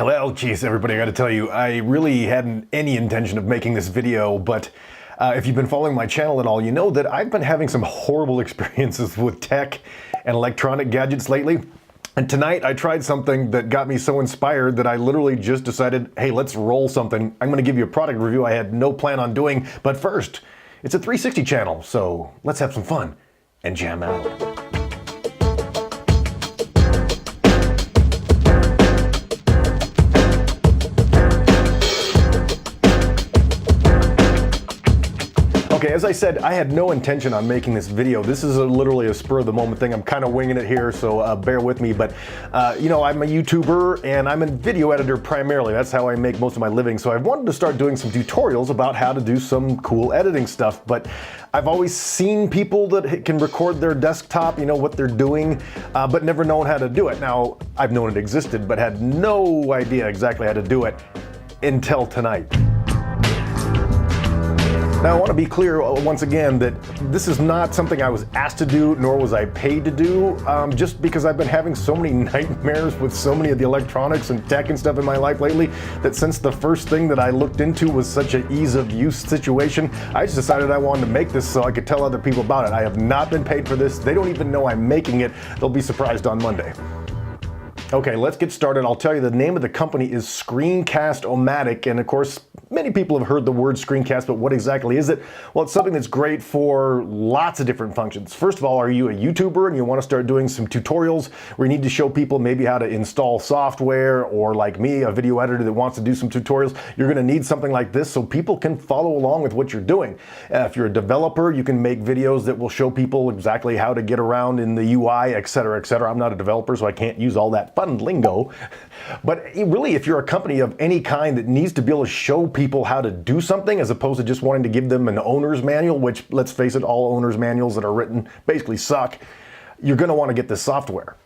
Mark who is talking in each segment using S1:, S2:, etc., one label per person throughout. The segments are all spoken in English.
S1: Well, geez, everybody, I gotta tell you, I really hadn't any intention of making this video, but if you've been following my channel at all, you know that I've been having some horrible experiences with tech and electronic gadgets lately. And tonight I tried something that got me so inspired that I literally just decided, hey, let's roll something. I'm gonna give you a product review I had no plan on doing, but first, it's a 360 channel, so let's have some fun and jam out. Okay, as I said, I had no intention on making this video. This is literally a spur of the moment thing. I'm kind of winging it here, so bear with me. But, you know, I'm a YouTuber and I'm a video editor primarily. That's how I make most of my living. So I wanted to start doing some tutorials about how to do some cool editing stuff. But I've always seen people that can record their desktop, you know, what they're doing, but never known how to do it. Now, I've known it existed, but had no idea exactly how to do it until tonight. Now, I want to be clear once again that this is not something I was asked to do, nor was I paid to do, just because I've been having so many nightmares with so many of the electronics and tech and stuff in my life lately, that since the first thing that I looked into was such an ease of use situation, I just decided I wanted to make this so I could tell other people about it. I have not been paid for this. They don't even know I'm making it. They'll be surprised on Monday. Okay, let's get started. I'll tell you the name of the company is Screencast-O-Matic, and of course, many people have heard the word screencast, but what exactly is it? Well, it's something that's great for lots of different functions. First of all, are you a YouTuber and you want to start doing some tutorials where you need to show people maybe how to install software, or like me, a video editor that wants to do some tutorials, you're going to need something like this so people can follow along with what you're doing. If you're a developer, you can make videos that will show people exactly how to get around in the UI, etc., etc. I'm not a developer, so I can't use all that fun lingo. But really, if you're a company of any kind that needs to be able to show people how to do something as opposed to just wanting to give them an owner's manual, which, let's face it, all owner's manuals that are written basically suck, you're going to want to get this software.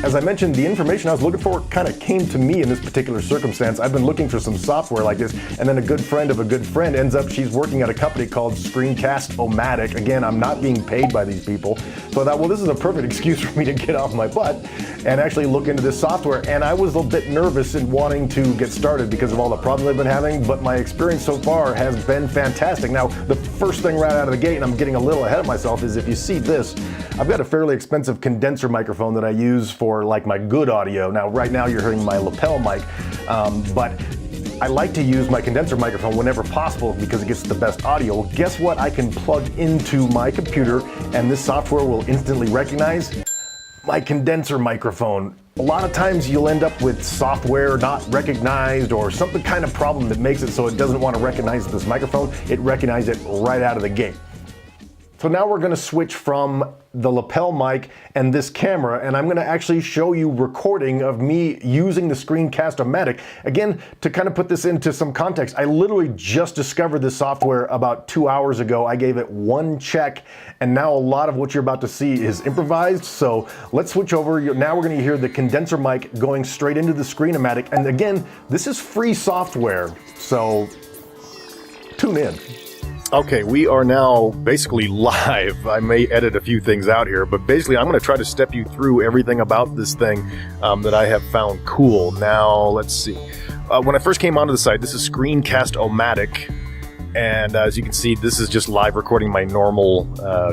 S1: As I mentioned, the information I was looking for kind of came to me in this particular circumstance. I've been looking for some software like this, and then a good friend of a good friend ends up, she's working at a company called Screencast-O-Matic. Again, I'm not being paid by these people. So I thought, well, this is a perfect excuse for me to get off my butt and actually look into this software. And I was a bit nervous in wanting to get started because of all the problems I've been having, but my experience so far has been fantastic. Now, the first thing right out of the gate, and I'm getting a little ahead of myself, is if you see this, I've got a fairly expensive condenser microphone that I use for like my good audio. Now, right now you're hearing my lapel mic, but I like to use my condenser microphone whenever possible because it gets the best audio. Well, guess what? I can plug into my computer and this software will instantly recognize my condenser microphone. A lot of times you'll end up with software not recognized or something kind of problem that makes it so it doesn't want to recognize this microphone. It recognizes it right out of the gate. So now we're going to switch from the lapel mic and this camera, and I'm going to actually show you recording of me using the Screencast-O-Matic. Again, to kind of put this into some context, I literally just discovered this software about 2 hours ago. I gave it one check, and now a lot of what you're about to see is improvised. So let's switch over. Now we're going to hear the condenser mic going straight into the Screen-O-Matic. And again, this is free software, so tune in. Okay, we are now basically live. I may edit a few things out here, but basically I'm going to try to step you through everything about this thing that I have found cool. Now, let's see. When I first came onto the site, this is Screencast-O-Matic, and as you can see, this is just live recording my normal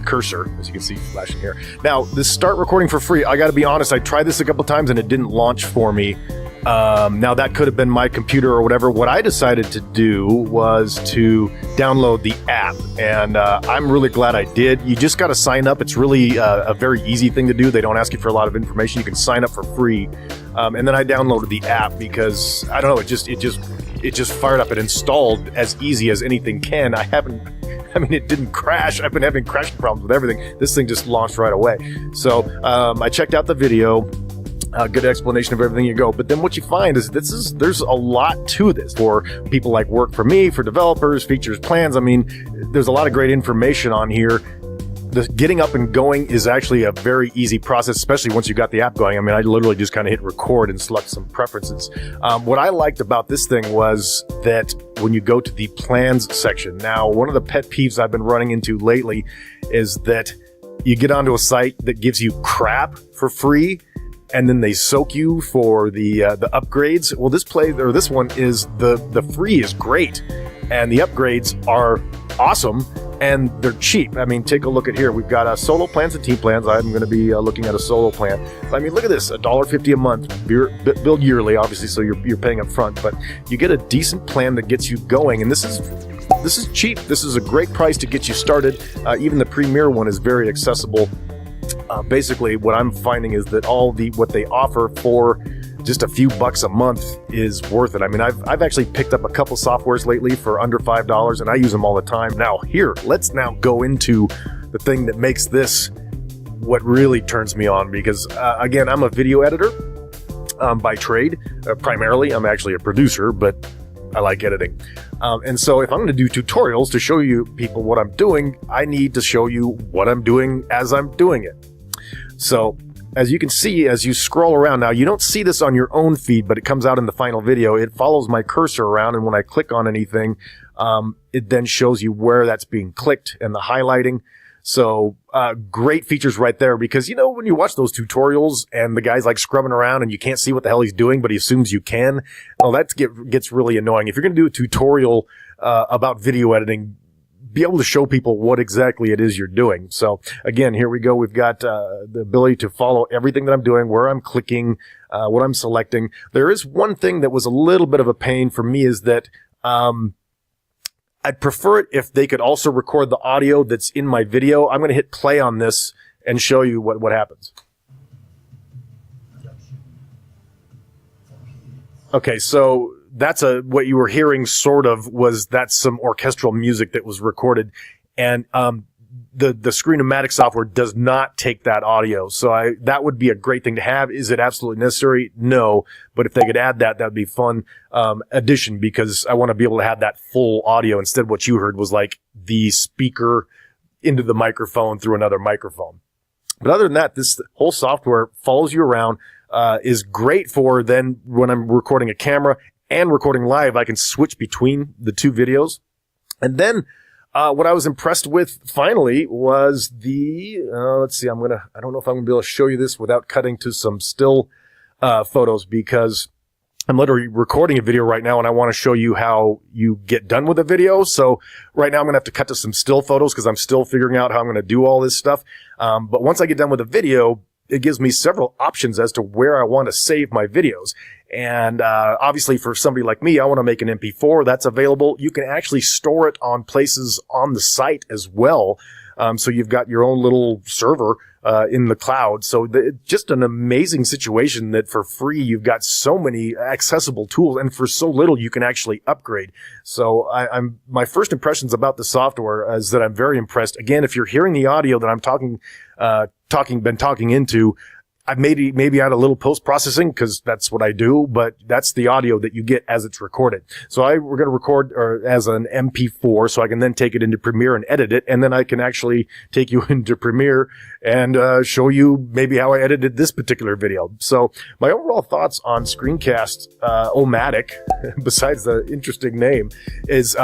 S1: cursor, as you can see flashing here. Now, this start recording for free, I got to be honest, I tried this a couple times and it didn't launch for me. Now that could have been my computer or whatever. What I decided to do was to download the app, and I'm really glad I did. You just got to sign up. It's really a very easy thing to do. They don't ask you for a lot of information. You can sign up for free, and then I downloaded the app because I don't know. It just fired up. It installed as easy as anything can. I mean, it didn't crash. I've been having crashing problems with everything. This thing just launched right away. So I checked out the video. Good explanation of everything you go. But then what you find is there's a lot to this for people like work for me, for developers, features, plans. I mean, there's a lot of great information on here. The getting up and going is actually a very easy process, especially once you got the app going. I mean, I literally just kind of hit record and select some preferences. What I liked about this thing was that when you go to the plans section, now one of the pet peeves I've been running into lately is that you get onto a site that gives you crap for free, and then they soak you for the upgrades. Well, this one is the free is great, and the upgrades are awesome, and they're cheap. I mean, take a look at here. We've got solo plans and team plans. I'm going to be looking at a solo plan. I mean, look at this, $1.50 a month, billed yearly, obviously, so you're paying up front, but you get a decent plan that gets you going, and this is cheap. This is a great price to get you started. Even the premier one is very accessible. Basically, what I'm finding is that what they offer for just a few bucks a month is worth it. I mean, I've actually picked up a couple softwares lately for under $5, and I use them all the time. Now, let's now go into the thing that makes this what really turns me on, because again, I'm a video editor by trade. Primarily, I'm actually a producer, but I like editing. And so if I'm going to do tutorials to show you people what I'm doing, I need to show you what I'm doing as I'm doing it. So as you can see, as you scroll around now, you don't see this on your own feed, but it comes out in the final video. It follows my cursor around, and when I click on anything, it then shows you where that's being clicked and the highlighting. So great features right there, because, you know, when you watch those tutorials and the guy's like scrubbing around and you can't see what the hell he's doing, but he assumes you can, well, that gets really annoying. If you're going to do a tutorial about video editing, be able to show people what exactly it is you're doing. So again, here we go. We've got the ability to follow everything that I'm doing, where I'm clicking, what I'm selecting. There is one thing that was a little bit of a pain for me, is that I'd prefer it if they could also record the audio that's in my video. I'm going to hit play on this and show you what happens. Okay, so that's what you were hearing that's some orchestral music that was recorded, and the Screencast-O-Matic software does not take that audio. So that would be a great thing to have. Is it absolutely necessary? No, but if they could add that'd be fun addition, because I want to be able to have that full audio. Instead, what you heard was like the speaker into the microphone through another microphone. But other than that, this whole software follows you around, is great for then when I'm recording a camera and recording live, I can switch between the two videos. And then what I was impressed with finally was let's see, I don't know if I'm going to be able to show you this without cutting to some still photos, because I'm literally recording a video right now and I want to show you how you get done with a video. So right now I'm going to have to cut to some still photos because I'm still figuring out how I'm going to do all this stuff. But once I get done with a video, it gives me several options as to where I want to save my videos. And obviously for somebody like me, I want to make an MP4. That's available. You can actually store it on places on the site as well. So you've got your own little server in the cloud. So just an amazing situation that for free you've got so many accessible tools, and for so little you can actually upgrade. So my first impressions about the software is that I'm very impressed. Again, if you're hearing the audio that I'm been talking into, I've maybe add a little post-processing because that's what I do, but that's the audio that you get as it's recorded. So we're going to record as an MP4, so I can then take it into Premiere and edit it, and then I can actually take you into Premiere and show you maybe how I edited this particular video. So my overall thoughts on Screencast-O-Matic, besides the interesting name, is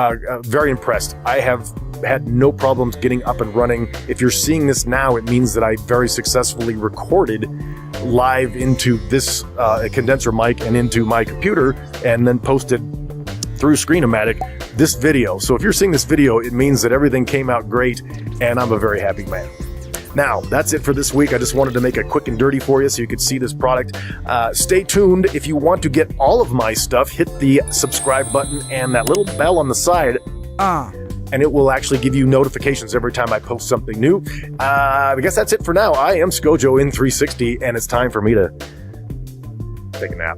S1: very impressed. I have had no problems getting up and running. If you're seeing this now, it means that I very successfully recorded live into this condenser mic and into my computer, and then posted through Screen-O-Matic this video. So if you're seeing this video, it means that everything came out great, and I'm a very happy man. Now, that's it for this week. I just wanted to make it quick and dirty for you so you could see this product. Stay tuned. If you want to get all of my stuff, hit the subscribe button and that little bell on the side. And it will actually give you notifications every time I post something new. I guess that's it for now. I am Skojo in 360, and it's time for me to take a nap.